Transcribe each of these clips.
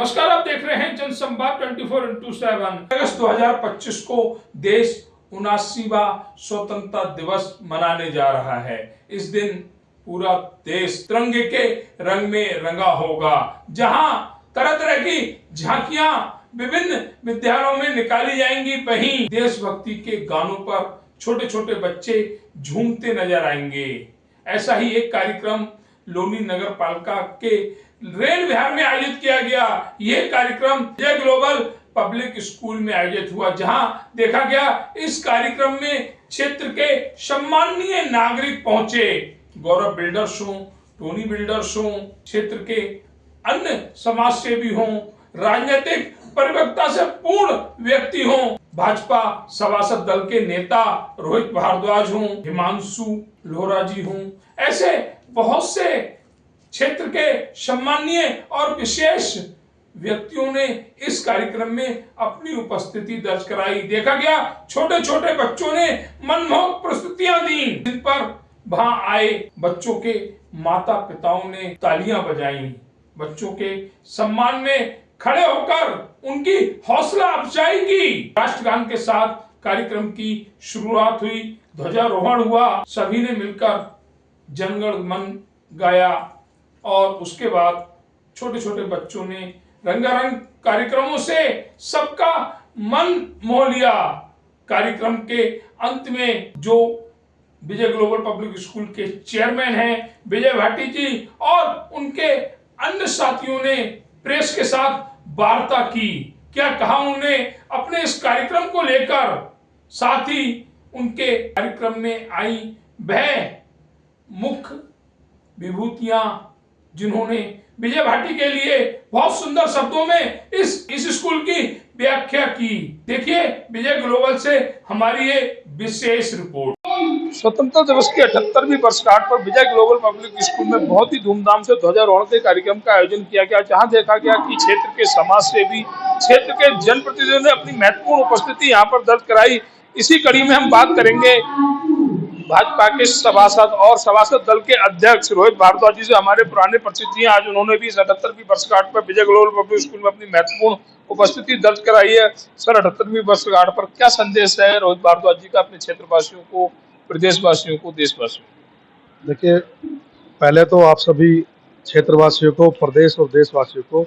नमस्कार, आप देख रहे हैं जनसंवाद 24x7। अगस्त 2025 को देश 79वां स्वतंत्रता दिवस मनाने जा रहा है। इस दिन पूरा देश तिरंगे के रंग में रंगा होगा, जहां तरह तरह की झांकियां विभिन्न विद्यालयों में निकाली जाएंगी। वहीं देशभक्ति के गानों पर छोटे छोटे बच्चे झूमते नजर आएंगे। ऐसा ही एक कार्यक्रम लोनी नगर पालिका के रेल विहार में आयोजित किया गया। यह कार्यक्रम विजय ग्लोबल पब्लिक स्कूल में आयोजित हुआ, जहां देखा गया इस कार्यक्रम में क्षेत्र के सम्माननीय नागरिक पहुंचे। गौरव बिल्डर्स हों, टोनी बिल्डर्स हों, क्षेत्र के अन्य समाज सेवी हों, राजनीतिक परिपक्वता से पूर्ण व्यक्ति हों, भाजपा सभासद दल के नेता रोहित भारद्वाज हों, हिमांशु लोहरा जी हों, ऐसे बहुत से क्षेत्र के सम्माननीय और विशेष व्यक्तियों ने इस कार्यक्रम में अपनी उपस्थिति दर्ज कराई। देखा गया छोटे छोटे बच्चों ने मनमोहक प्रस्तुतियां दी, जिन पर वहां आए बच्चों के माता पिताओं ने तालियां बजाई। बच्चों के सम्मान में खड़े होकर उनकी हौसला अफजाई की। राष्ट्रगान के साथ कार्यक्रम की शुरुआत हुई, ध्वजारोहण हुआ, सभी ने मिलकर जनगण मन गाया और उसके बाद छोटे छोटे बच्चों ने रंगारंग कार्यक्रमों से सबका मन मोह लिया। कार्यक्रम के अंत में जो विजय ग्लोबल पब्लिक स्कूल के चेयरमैन हैं विजय भाटी जी और उनके अन्य साथियों ने प्रेस के साथ वार्ता की। क्या कहा उन्होंने अपने इस कार्यक्रम को लेकर, साथ ही उनके कार्यक्रम में आई वह मुख्य विभूतियां जिन्होंने विजय भाटी के लिए बहुत सुंदर शब्दों में इस स्कूल की व्याख्या की। देखिए विजय ग्लोबल से हमारी ये विशेष रिपोर्ट। स्वतंत्रता दिवस की 78वीं वर्षगांठ पर विजय ग्लोबल पब्लिक स्कूल में बहुत ही धूमधाम से ध्वजारोहण के कार्यक्रम का आयोजन किया गया, जहां देखा गया कि क्षेत्र के समाज सेवी, क्षेत्र के जनप्रतिनिधियों ने अपनी महत्वपूर्ण उपस्थिति यहाँ पर दर्ज कराई। इसी कड़ी में हम बात करेंगे भाजपा के सभासद और सभासद दल के अध्यक्ष रोहित भारद्वाज जी से। हमारे पुराने परिचित आज उन्होंने भी 78वीं वर्षगांठ पर विजय ग्लोबल पब्लिक स्कूल में अपनी महत्वपूर्ण उपस्थिति दर्ज कराई है। सर, 78वीं वर्षगांठ पर क्या संदेश है रोहित भारद्वाज जी का अपने क्षेत्रवासियों को, प्रदेशवासियों को, देशवासियों को? देखिए, पहले तो आप सभी क्षेत्रवासियों को, प्रदेश और देशवासियों को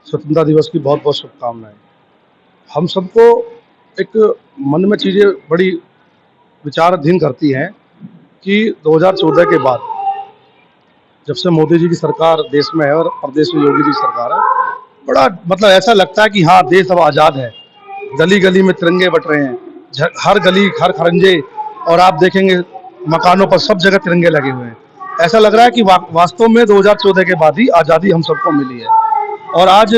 स्वतंत्रता दिवस की बहुत बहुत शुभकामनाएं। हम सबको एक मन में चीज़ें बड़ी विचाराधीन करती हैं कि 2014 के बाद जब से मोदी जी की सरकार देश में है और प्रदेश में योगी जी की सरकार है, बड़ा मतलब ऐसा लगता है कि हाँ, देश अब आज़ाद है। गली गली में तिरंगे बट रहे हैं, हर गली, हर खरंजे, और आप देखेंगे मकानों पर सब जगह तिरंगे लगे हुए हैं। ऐसा लग रहा है कि वास्तव में 2014 के बाद ही आज़ादी हम सबको मिली है। और आज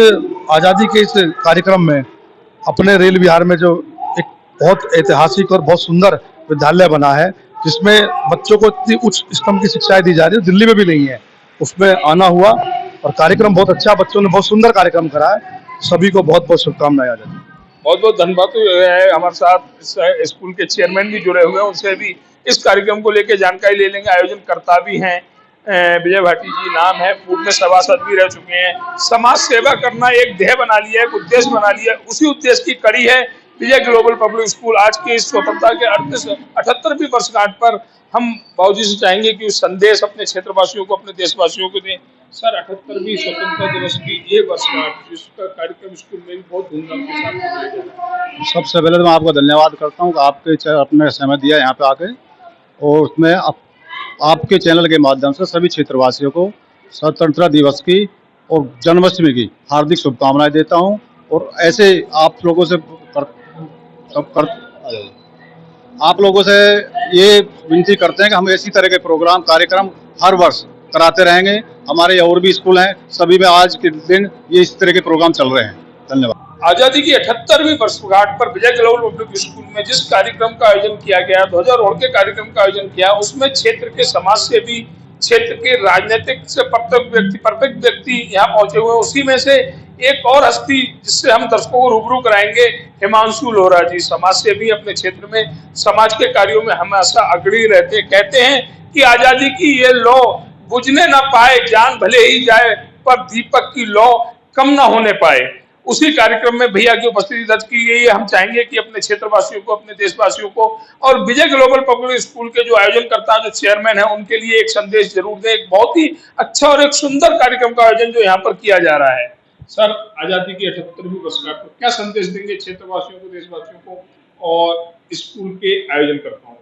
आज़ादी के इस कार्यक्रम में अपने रेल विहार में जो एक बहुत ऐतिहासिक और बहुत सुंदर विद्यालय बना है, जिसमें बच्चों को इतनी उच्च स्तंभ की शिक्षाएं दी जा रही है, दिल्ली में भी नहीं है, उसमें आना हुआ और कार्यक्रम बहुत अच्छा, बच्चों ने बहुत सुंदर कार्यक्रम करा है। सभी को बहुत बहुत शुभकामनाएं। बहुत बहुत धन्यवाद। तो हमारे साथ स्कूल के चेयरमैन भी जुड़े हुए हैं, उनसे भी इस कार्यक्रम को लेकर जानकारी ले लेंगे। आयोजनकर्ता भी हैं विजय भाटी जी नाम है, पूर्व में सभासद भी रह चुके हैं। समाज सेवा करना एक ध्येय बना लिया है, एक उद्देश्य बना लिया है, उसी उद्देश्य की कड़ी है विजय ग्लोबल पब्लिक स्कूल। आज की स्वतंत्रता के 78वीं वर्षगांठ पर हम बाबूजी से चाहेंगे कि उस संदेश अपने क्षेत्रवासियों को, अपने देशवासियों को दें। सर, 78वीं स्वतंत्रता दिवस की ये वर्षगांठ, जिसका कार्यक्रम स्कूल में भी बहुत धूमधाम के साथ मनाया जा रहा है। सबसे पहले तो मैं आपका धन्यवाद करता हूँ कि आपके अपने समय दिया यहाँ पे आके, और उसमें आपके चैनल के माध्यम से सभी क्षेत्रवासियों को स्वतंत्रता दिवस की और जन्माष्टमी की हार्दिक शुभकामनाएं देता हूँ। और ऐसे आप लोगों से ये विनती करते हैं कि हम इसी तरह के प्रोग्राम, कार्यक्रम हर वर्ष कराते रहेंगे। हमारे और भी स्कूल हैं, सभी में आज के दिन ये इस तरह के प्रोग्राम चल रहे हैं। धन्यवाद। आजादी की 78वीं वर्षगांठ पर विजय ग्लोबल पब्लिक स्कूल में जिस कार्यक्रम का आयोजन किया गया, ध्वजारोहण के कार्यक्रम का आयोजन किया, उसमें क्षेत्र के समाज सेवी, क्षेत्र के राजनीतिक से परफेक्ट व्यक्ति यहाँ पहुंचे हुए। उसी में से एक और हस्ती जिससे हम दर्शकों को रूबरू कराएंगे, हिमांशु लोहरा जी, समाज सेवी, अपने क्षेत्र में समाज के कार्यों में हमेशा अग्रणी रहते। कहते हैं कि आजादी की ये लौ बुझने न पाए, जान भले ही जाए पर दीपक की लौ कम ना होने पाए, उसी कार्यक्रम में भैया की उपस्थिति दर्ज की गई है। हम चाहेंगे कि अपने क्षेत्रवासियों को, अपने देशवासियों को और विजय ग्लोबल पब्लिक स्कूल के जो आयोजनकर्ता, जो चेयरमैन है, उनके लिए एक संदेश जरूर दें। एक बहुत ही अच्छा और एक सुंदर कार्यक्रम का आयोजन जो यहाँ पर किया जा रहा है। सर, आजादी की 78वीं वर्षगांठ पर क्या संदेश देंगे क्षेत्रवासियों को, देशवासियों को और स्कूल के आयोजनकर्ताओं को?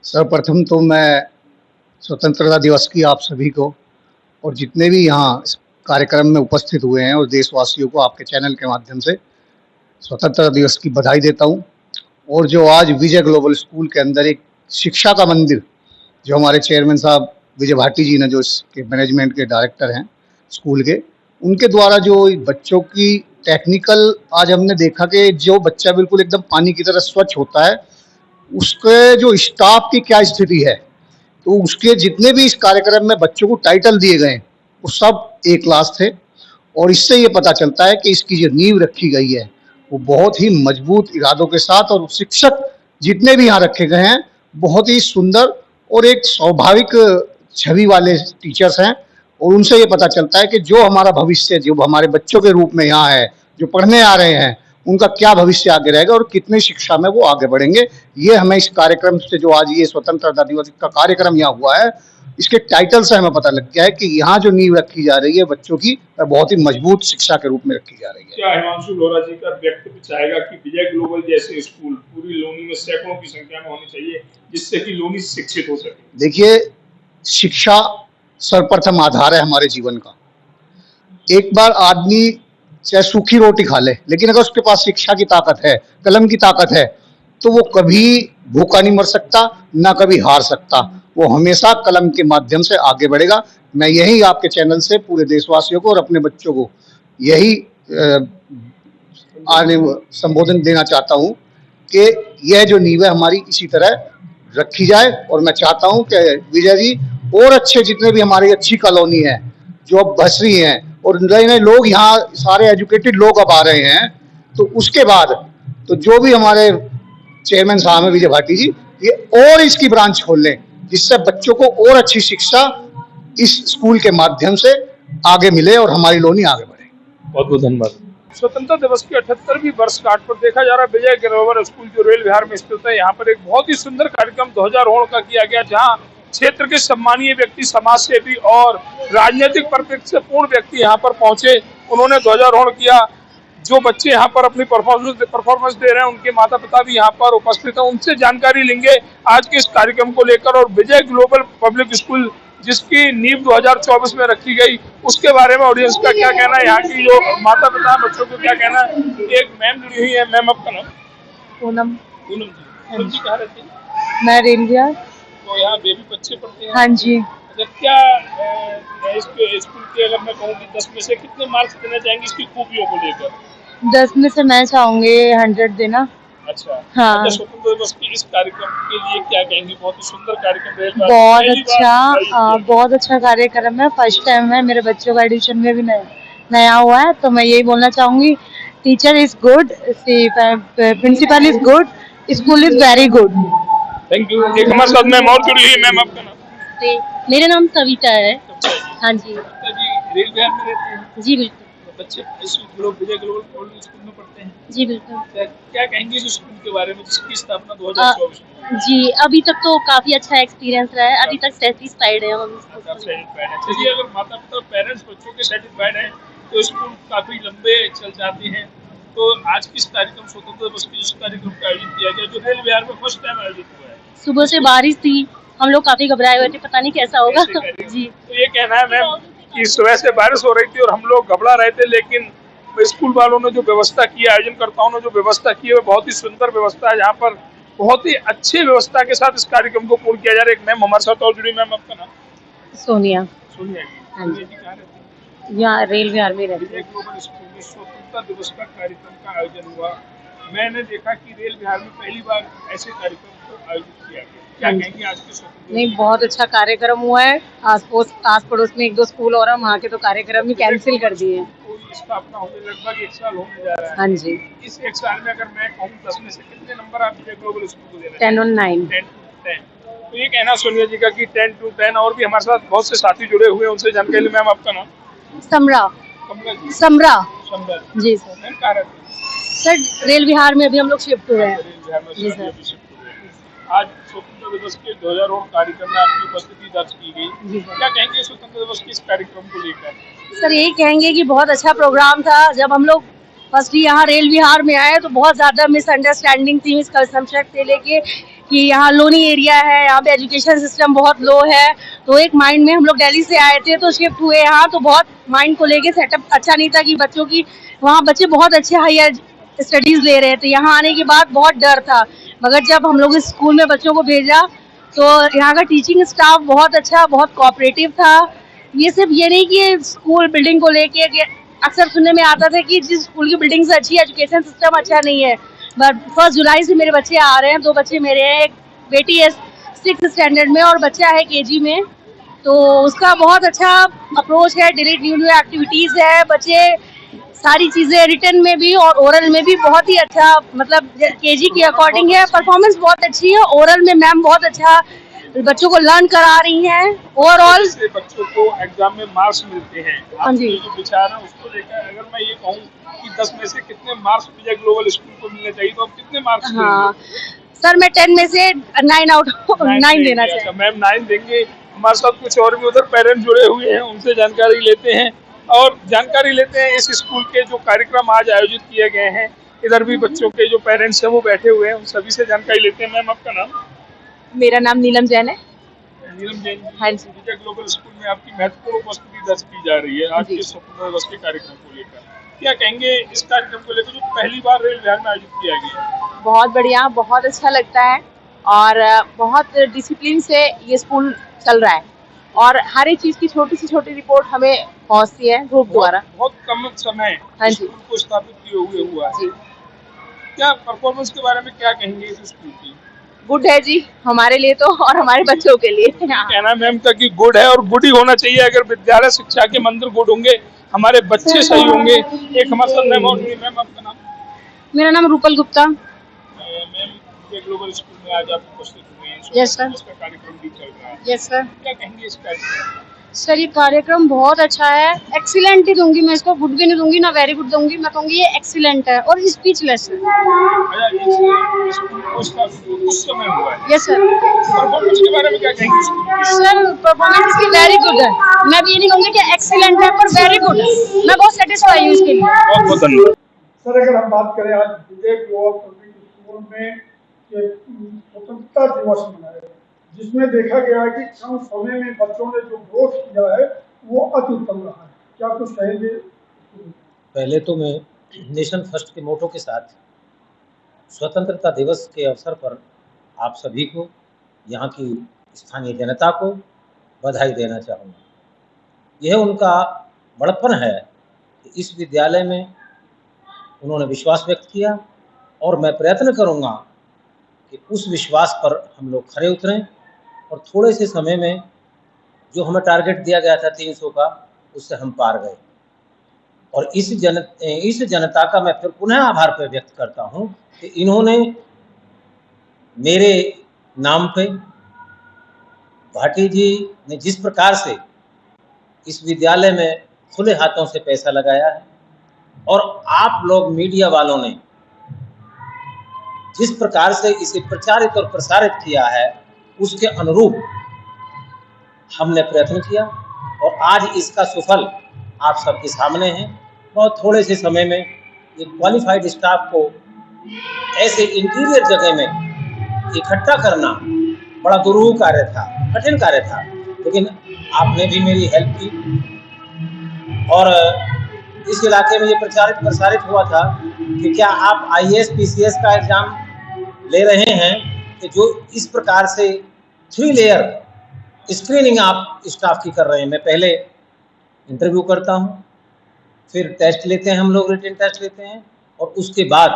सर्वप्रथम तो मैं स्वतंत्रता दिवस की आप सभी को और जितने भी यहाँ इस कार्यक्रम में उपस्थित हुए हैं और देशवासियों को आपके चैनल के माध्यम से स्वतंत्रता दिवस की बधाई देता हूँ। और जो आज विजय ग्लोबल स्कूल के अंदर एक शिक्षा का मंदिर, जो हमारे चेयरमैन साहब विजय भाटी जी ने, जो इसके मैनेजमेंट के डायरेक्टर हैं स्कूल के, उनके द्वारा जो बच्चों की टेक्निकल, आज हमने देखा कि जो बच्चा बिल्कुल एकदम पानी की तरह स्वच्छ होता है, उसके जो स्टाफ की क्या स्थिति है, तो उसके जितने भी इस कार्यक्रम में बच्चों को टाइटल दिए गए वो सब ए क्लास थे। और इससे ये पता चलता है कि इसकी जो नींव रखी गई है वो बहुत ही मजबूत इरादों के साथ, और शिक्षक जितने भी यहाँ रखे गए हैं बहुत ही सुंदर और एक स्वाभाविक छवि वाले टीचर्स हैं। और उनसे ये पता चलता है कि जो हमारा भविष्य, जो हमारे बच्चों के रूप में यहाँ है, जो पढ़ने आ रहे हैं, उनका क्या भविष्य आगे रहेगा और कितनी शिक्षा में वो आगे बढ़ेंगे। ये हमें इस कार्यक्रम से, जो आज ये स्वतंत्रता दिवस का कार्यक्रम यहाँ हुआ है, इसके टाइटल से हमें पता लग गया है कि यहाँ जो नींव रखी जा रही है बच्चों की, बहुत ही मजबूत शिक्षा के रूप में रखी जा रही है। क्या हिमांशु लोहरा जी का व्यक्तित्व चाहेगा कि विजय ग्लोबल जैसे स्कूल पूरी लोनी में सैकड़ों की संख्या में होनी चाहिए, जिससे कि लोनी शिक्षित हो सके? देखिए, शिक्षा सर्वप्रथम आधार है हमारे जीवन का। एक बार आदमी चाहे सूखी रोटी खा ले, लेकिन अगर उसके पास शिक्षा की ताकत है, कलम की ताकत है, तो वो कभी भूखा नहीं मर सकता, ना कभी हार सकता। वो हमेशा कलम के माध्यम से आगे बढ़ेगा। मैं यही आपके चैनल से पूरे देशवासियों को और अपने बच्चों को यही आने संबोधन देना चाहता हूँ कि यह जो नींव है हमारी इसी तरह रखी जाए। और मैं चाहता हूँ कि विजय जी और अच्छे, जितने भी हमारी अच्छी कॉलोनी है जो अब बस रही हैं और नए नए लोग यहाँ, सारे एजुकेटेड लोग अब आ रहे हैं, तो उसके बाद तो जो भी हमारे चेयरमैन साहब हैं विजय भाटी जी, ये और इसकी ब्रांच खोल लें, जिससे बच्चों को और अच्छी शिक्षा इस स्कूल के माध्यम से आगे मिले और हमारी लोनी आगे बढ़े। बहुत बहुत धन्यवाद। स्वतंत्रता दिवस की 78वीं वर्षगांठ पर देखा जा रहा है विजय ग्लोबल स्कूल जो रेल विहार में स्थित है, यहाँ पर एक बहुत ही सुंदर कार्यक्रम ध्वजारोहण का किया गया, जहाँ क्षेत्र के सम्मानीय व्यक्ति, समाज सेवी और राजनीतिक परिप्रेक्ष्य से पूर्ण व्यक्ति यहाँ पर पहुंचे। उन्होंने ध्वजारोहण किया। जो बच्चे यहाँ पर अपनी परफॉर्मेंस दे रहे हैं, उनके माता पिता भी यहाँ पर उपस्थित हैं। उनसे जानकारी लेंगे आज के इस कार्यक्रम को लेकर, और विजय ग्लोबल पब्लिक स्कूल जिसकी नींव 2024 में रखी गई, उसके बारे में ऑडियंस का क्या कहना है, यहाँ की जो माता पिता है, बच्चों को क्या कहना है। एक मैम जुड़ी हुई है। मैम, आपका नाम? पूनम। पूनम जी। पूनम जी कहाँ रहती है? मैं रेलविहार। तो यहाँ बेबी बच्चे पढ़ते हैं? हाँ जी। अच्छा, क्या इसके स्कूल के, अगर मैं कहूँ कि 10 में से कितने मार्क्स देना चाहेंगे इसकी खूबियों को लेकर? 10 में से मैं चाहूंगी 100 देना। अच्छा। हाँ। अच्छा, स्वतंत्रता दिवस के इस कार्यक्रम के लिए क्या कहेंगे? बहुत ही सुंदर कार्यक्रम रहेगा। बहुत अच्छा कार्यक्रम है। फर्स्ट टाइम है, मेरे बच्चों का एडिशन में भी नया हुआ है, तो मैं यही बोलना चाहूंगी, teacher is good, principal is good, school is very good. Thank you. एक हमारे साथ मैम और जुड़ी हुई। मैम, आपका नाम? मेरा नाम सविता है। हाँ जी। जी, रेल विहार में रहते हैं? जी बिल्कुल। बच्चे इस विजय ग्लोबल पब्लिक स्कूल में पढ़ते हैं? जी बिल्कुल। क्या कहेंगे इस स्कूल के बारे में जिसकी स्थापना 2024 में? जी, अभी तक तो काफी अच्छा एक्सपीरियंस रहा है। अभी तक सेटिस्फाइड है हम। चलिए, अगर माता पिता पेरेंट्स बच्चों के सेटिस्फाइड हैं तो स्कूल काफी लंबे चल जाते हैं। तो आज किस कार्यक्रम, स्वतंत्रता दिवस के जिस कार्यक्रम का आयोजन किया गया, जो रेल विहार में फर्स्ट टाइम आयोजित हुआ है? सुबह से बारिश थी, हम लोग काफी घबराए हुए थे, पता नहीं कैसा होगा। जी। तो ये कहना है मैम कि सुबह से बारिश हो रही थी और हम लोग घबरा रहे थे, लेकिन स्कूल वालों ने जो व्यवस्था की है, आयोजनकर्ताओं ने जो व्यवस्था की है, वो बहुत ही सुंदर व्यवस्था है, जहाँ पर बहुत ही अच्छी व्यवस्था के साथ इस कार्यक्रम को पूर्ण किया जा रहा है। एक मैम हमारे साथ और जुड़ी। मैम, आपका नाम? सोनिया। सोनिया जी। हाँ जी। कहाँ रहती हैं? यहाँ रेल विहार में रहती है। ग्लोबल स्कूल में स्वतंत्रता दिवस का कार्यक्रम का आयोजन हुआ। मैंने देखा कि रेल विहार में पहली बार ऐसे कार्यक्रम को आयोजित किया गया। क्या कहेंगे आज के स्वतंत्रता? नहीं, बहुत अच्छा कार्यक्रम हुआ है। आस पड़ोस में 1-2 स्कूल और हम वहाँ के तो कार्यक्रम ही कैंसिल कर दिए हैं। स्थापना होने लगभग 1 साल होने जा रहा है। हाँ जी। इस 1 साल में अगर मैं कहूँ 10 में से कितने नंबर आप विजय ग्लोबल स्कूल को देना? 10 on 9। 10 to 10। तो ये कहना सोनिया जी का कि 10 to 10। और भी हमारे साथ बहुत से साथी जुड़े हुए हैं, उनसे जानकारी। मैम, आपका नाम? समरा। कमला जी, समरा। समरा जी सर। मैम कहाँ रहते हैं? सर रेल विहार में अभी हम लोग शिफ्ट हुए हैं। बिहार में जी से सर। अभी शिफ्ट हुए हैं। आज स्वतंत्रता दिवस के ध्वजारोहण कार्यक्रम में आपकी उपस्थिति दर्ज की गई। जी सर। क्या कहेंगे स्वतंत्रता दिवस के इस कार्यक्रम को लेकर? सर यही कहेंगे कि बहुत अच्छा प्रोग्राम था। जब हम लोग फर्स्टली यहाँ रेल विहार में आए तो बहुत ज़्यादा मिसअंडरस्टैंडिंग थी, मिसकंसेप्शन थे लेके कि यहाँ लोनी एरिया है, यहाँ पे एजुकेशन सिस्टम बहुत लो है। तो एक माइंड में हम लोग दिल्ली से आए थे तो शिफ्ट हुए यहाँ, तो बहुत माइंड को लेके सेटअप अच्छा नहीं था कि बच्चों की, वहाँ बच्चे बहुत अच्छे हायर स्टडीज ले रहे थे। यहाँ आने के बाद बहुत डर था, मगर जब हम लोग इस स्कूल में बच्चों को भेजा तो यहाँ का टीचिंग स्टाफ बहुत अच्छा, बहुत कोऑपरेटिव था। ये सिर्फ ये नहीं कि स्कूल बिल्डिंग को लेके कि अक्सर सुनने में आता था कि जिस स्कूल की बिल्डिंग अच्छी है, एजुकेशन सिस्टम अच्छा नहीं है। बट 1 जुलाई से मेरे बच्चे आ रहे हैं, 2 बच्चे मेरे हैं, एक बेटी है 6th स्टैंडर्ड में और बच्चा है केजी में। तो उसका बहुत अच्छा अप्रोच है, डेली न्यू न्यू एक्टिविटीज है, बच्चे सारी चीजें रिटर्न में भी और ओरल में भी बहुत ही अच्छा, मतलब केजी के अकॉर्डिंग है, परफॉर्मेंस बहुत अच्छी है। ओरल में मैम बहुत अच्छा बच्चों को लर्न करा रही हैं। ओवरऑल जैसे बच्चों को एग्जाम में मार्क्स मिलते हैं, हाँ जी। आपके जो विचार है उसको लेकर अगर मैं ये कहूँ कि 10 में से कितने मार्क्स विजय ग्लोबल स्कूल को मिलने चाहिए, तो आप कितने मार्क्स हाँ देंगे? सर, मैं 10 में से 9 आउट 9 देना अच्छा, चाहिए। मैम 9 देंगे। हमारे साथ कुछ और भी उधर पेरेंट्स जुड़े हुए हैं, उनसे जानकारी लेते हैं इस स्कूल के जो कार्यक्रम आज आयोजित किए गए हैं। इधर भी बच्चों के जो पेरेंट्स हैं वो बैठे हुए हैं, उन सभी से जानकारी लेते हैं। मैम आपका नाम? मेरा नाम नीलम जैन है। नीलम जैन जी, हाँ जी। विजय ग्लोबल स्कूल में आपकी महत्वपूर्ण उपस्थिति दर्ज की जा रही है आज जी। के स्वतंत्रता दिवस के कार्यक्रम को लेकर। क्या कहेंगे इस कार्यक्रम को लेकर जो पहली बार रेल विहार में आयोजित किया गया है? बहुत बढ़िया, बहुत अच्छा लगता है और बहुत डिसिप्लिन से ये स्कूल चल रहा है और हर एक चीज़ की छोटी से छोटी रिपोर्ट हमें पहुंचती है ग्रुप द्वारा। बहुत कम समय हाँ जी। स्कूल को स्थापित किए हुए हुआ है। जी। क्या परफॉर्मेंस के बारे में क्या कहेंगे इस स्कूल की? गुड है जी, हमारे लिए तो और हमारे बच्चों के लिए। हाँ। कहना मैम का कि गुड है और गुड ही होना चाहिए। अगर विद्यालय शिक्षा के मंदिर गुड होंगे, हमारे बच्चे सही होंगे। एक हमारे साथ मैम और जुड़ी। मैम आपका नाम? मेरा नाम रूपल गुप्ता। मैम विजय ग्लोबल स्कूल में आज आप उपस्थित हुए हैं, Yes, sir. इसका कार्यक्रम भी चल रहा है। Yes sir. क्या कहेंगे इस कार्यक्रम? सर ये कार्यक्रम बहुत अच्छा है, एक्सीलेंट ही दूंगी मैं इसको, गुड भी नहीं दूंगी ना वेरी गुड दूंगी, मैं कहूंगी ये एक्सीलेंट है और स्पीचलेस है। अच्छा, इस स्कूल को स्थापित हुए कुछ समय हुआ है। Yes sir. परफॉर्मेंस के बारे में क्या कहेंगे स्कूल की? सर परफॉर्मेंस इसकी वेरी गुड है, मैं भी ये नहीं कहूंगी कि एक्सीलेंट है पर वेरी गुड है, मैं बहुत सेटिस्फाई हूँ इसके लिए। बहुत बहुत धन्यवाद। सर अगर हम बात करें आज विजय ग्लोबल पब्लिक स्कूल में स्वतंत्रता दिवस मनाया गया, जिसमें देखा गया है कि कम समय में बच्चों ने जो ग्रोथ किया है वो अति उत्तम रहा है। क्या कुछ कहेंगे? पहले तो मैं नेशन फर्स्ट के मोटो के साथ स्वतंत्रता दिवस के अवसर पर आप सभी को, यहाँ की स्थानीय जनता को बधाई देना चाहूँगा। यह उनका बड़प्पन है कि इस विद्यालय में उन्होंने विश्वास व्यक्त किया और मैं प्रयत्न करूँगा कि उस विश्वास पर हम लोग खरे उतरें और थोड़े से समय में जो हमें टारगेट दिया गया था 300 का, उससे हम पार गए। और इस जनता का मैं फिर पुनः आभार व्यक्त करता हूं कि इन्होंने मेरे नाम पे, भाटी जी ने जिस प्रकार से इस विद्यालय में खुले हाथों से पैसा लगाया है और आप लोग मीडिया वालों ने जिस प्रकार से इसे प्रचारित और प्रसारित किया है, उसके अनुरूप हमने प्रयत्न किया और आज इसका सुफल आप सबके सामने है। बहुत थोड़े से समय में ये क्वालिफाइड स्टाफ को ऐसे इंटीरियर जगह में इकट्ठा करना बड़ा दुरूह कार्य था, कठिन कार्य था, लेकिन आपने भी मेरी हेल्प की और इस इलाके में ये प्रचारित प्रसारित हुआ था कि क्या आप IAS PCS का एग्जाम ले रहे हैं, कि जो इस प्रकार से 3 लेयर स्क्रीनिंग आप स्टाफ की कर रहे हैं। मैं पहले इंटरव्यू करता हूं, फिर टेस्ट लेते हैं, हम लोग रिटन टेस्ट लेते हैं और उसके बाद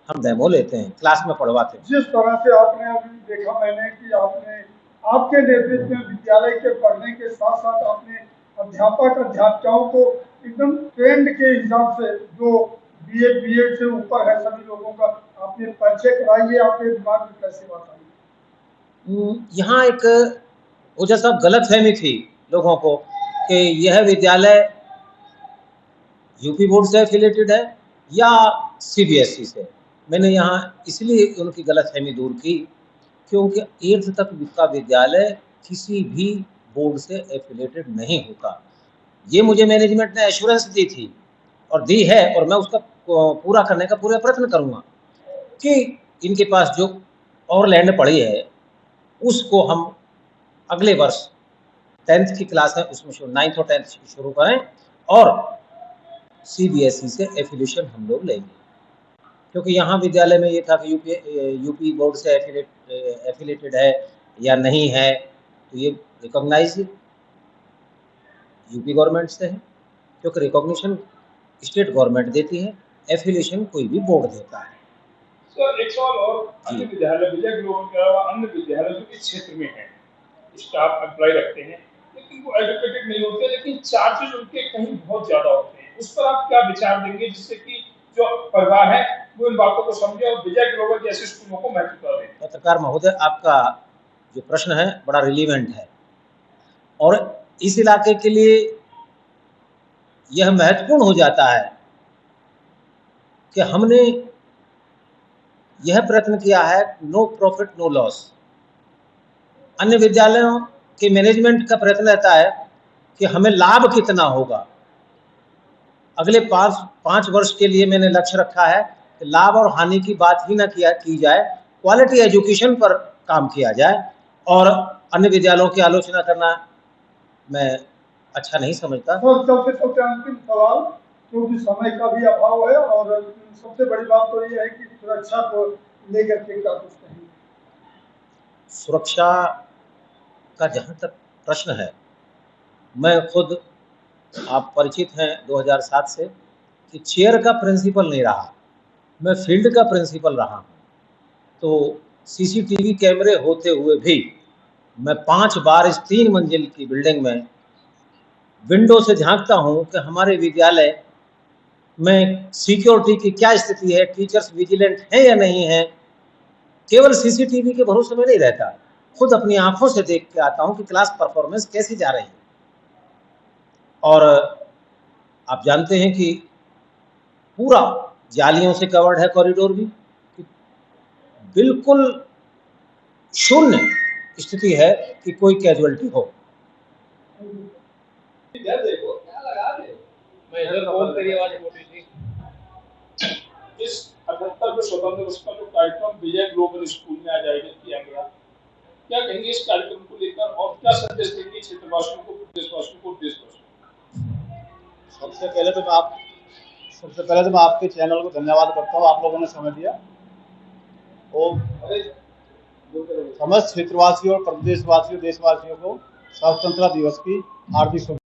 हम डेमो लेते हैं, क्लास में पढ़वाते हैं। जिस तरह से आपने अभी देखा मैंने कि आपने आपके नेतृत्व में विद्यालय के पढ़ने के साथ साथ आपने अध्यापक अध्यापिकाओं को एकदम ट्रेंड के हिसाब से जो BA BEd से ऊपर है सभी लोगों का आपने परिचय कराइए। आपके दिमाग में कैसे बात आई? यहाँ एक वो जैसा गलतफहमी थी लोगों को कि यह विद्यालय यूपी बोर्ड से एफिलेटेड है या सीबीएसई से। मैंने यहाँ इसलिए उनकी गलतफहमी दूर की क्योंकि 8th तक का विद्यालय किसी भी बोर्ड से एफिलेटेड नहीं होता। ये मुझे मैनेजमेंट ने एश्योरेंस दी थी और दी है, और मैं उसका पूरा करने का पूरा प्रयत्न करूँगा कि इनके पास जो और लैंड पड़ी है उसको हम अगले वर्ष 10th की क्लास है उसमें 9th और 10th शुरू करें और सीबीएसई से एफिलिएशन हम लोग लेंगे। क्योंकि यहाँ विद्यालय में ये था कि यूपी बोर्ड से एफिलेटेड है या नहीं है, तो ये रिकॉग्नाइज यूपी गवर्नमेंट से है, क्योंकि रिकॉग्निशन स्टेट गवर्नमेंट देती है, एफिलिएशन कोई भी बोर्ड देता है। सर एक सवाल और, अन्य विद्यालय विजय ग्लोबल के अलावा अन्य विद्यालय जो इस क्षेत्र में है, स्टाफ एम्प्लॉय रखते हैं लेकिन वो एजुकेटेड नहीं होते, लेकिन चार्जेस उनके कहीं बहुत ज्यादा होते हैं, उस पर आप क्या विचार देंगे जिससे कि जो परिवार है वो इन बातों को समझे और विजय ग्लोबल जैसे स्कूलों को महत्वता दे? पत्रकार महोदय, आपका जो प्रश्न है बड़ा रिलीवेंट है और इस इलाके के लिए यह महत्वपूर्ण हो जाता है कि हमने यह प्रयत्न किया है नो प्रॉफिट नो लॉस। अन्य विद्यालयों के मैनेजमेंट का प्रयत्न रहता है कि हमें लाभ कितना होगा। अगले 5 वर्ष के लिए मैंने लक्ष्य रखा है कि लाभ और हानि की बात ही न की जाए, क्वालिटी एजुकेशन पर काम किया जाए, और अन्य विद्यालयों की आलोचना करना मैं अच्छा नहीं समझता। और चलते चलते अंतिम सवाल, क्योंकि समय का भी अभाव है और सबसे बड़ी बात तो ये है कि सुरक्षा को लेकर के क्या कुछ कहेंगे? सुरक्षा का जहाँ तक प्रश्न है, मैं खुद, आप परिचित हैं 2007 से, कि चेयर का प्रिंसिपल नहीं रहा, मैं फील्ड का प्रिंसिपल रहा हूँ। तो सीसीटीवी कैमरे होते हुए भी मैं 5 बार इस 3 मंजिल की बिल्डिंग में विंडो से झांकता हूँ कि हमारे विद्यालय में सिक्योरिटी की क्या स्थिति है, टीचर्स विजिलेंट हैं या नहीं है। केवल सीसीटीवी के भरोसे में नहीं रहता, खुद अपनी आंखों से देख के आता हूँ कि क्लास परफॉर्मेंस कैसी जा रही है। और आप जानते हैं कि पूरा जालियों से कवर्ड है कॉरिडोर भी, बिल्कुल शून्य स्थिति है कि कोई कैजुअलिटी हो। इधर देखो, क्या लगा दे, मैं इधर बोल तेरी आवाज मोटी थी। इस 78वें स्वतंत्रता दिवस का जो कार्यक्रम विजय ग्लोबल स्कूल में आज आयोजित किया गया, क्या कहेंगे इस कार्यक्रम को लेकर और क्या संदेश देंगे क्षेत्रवासियों को, प्रदेशवासियों को, देशवासियों को? सबसे पहले तो मैं आपके चैनल को धन्यवाद करता हूँ, आप लोगों ने समय दिया, और समस्त क्षेत्रवासियों और प्रदेशवासियों, देशवासियों को स्वतंत्रता दिवस की हार्दिक शुभकामनाएं।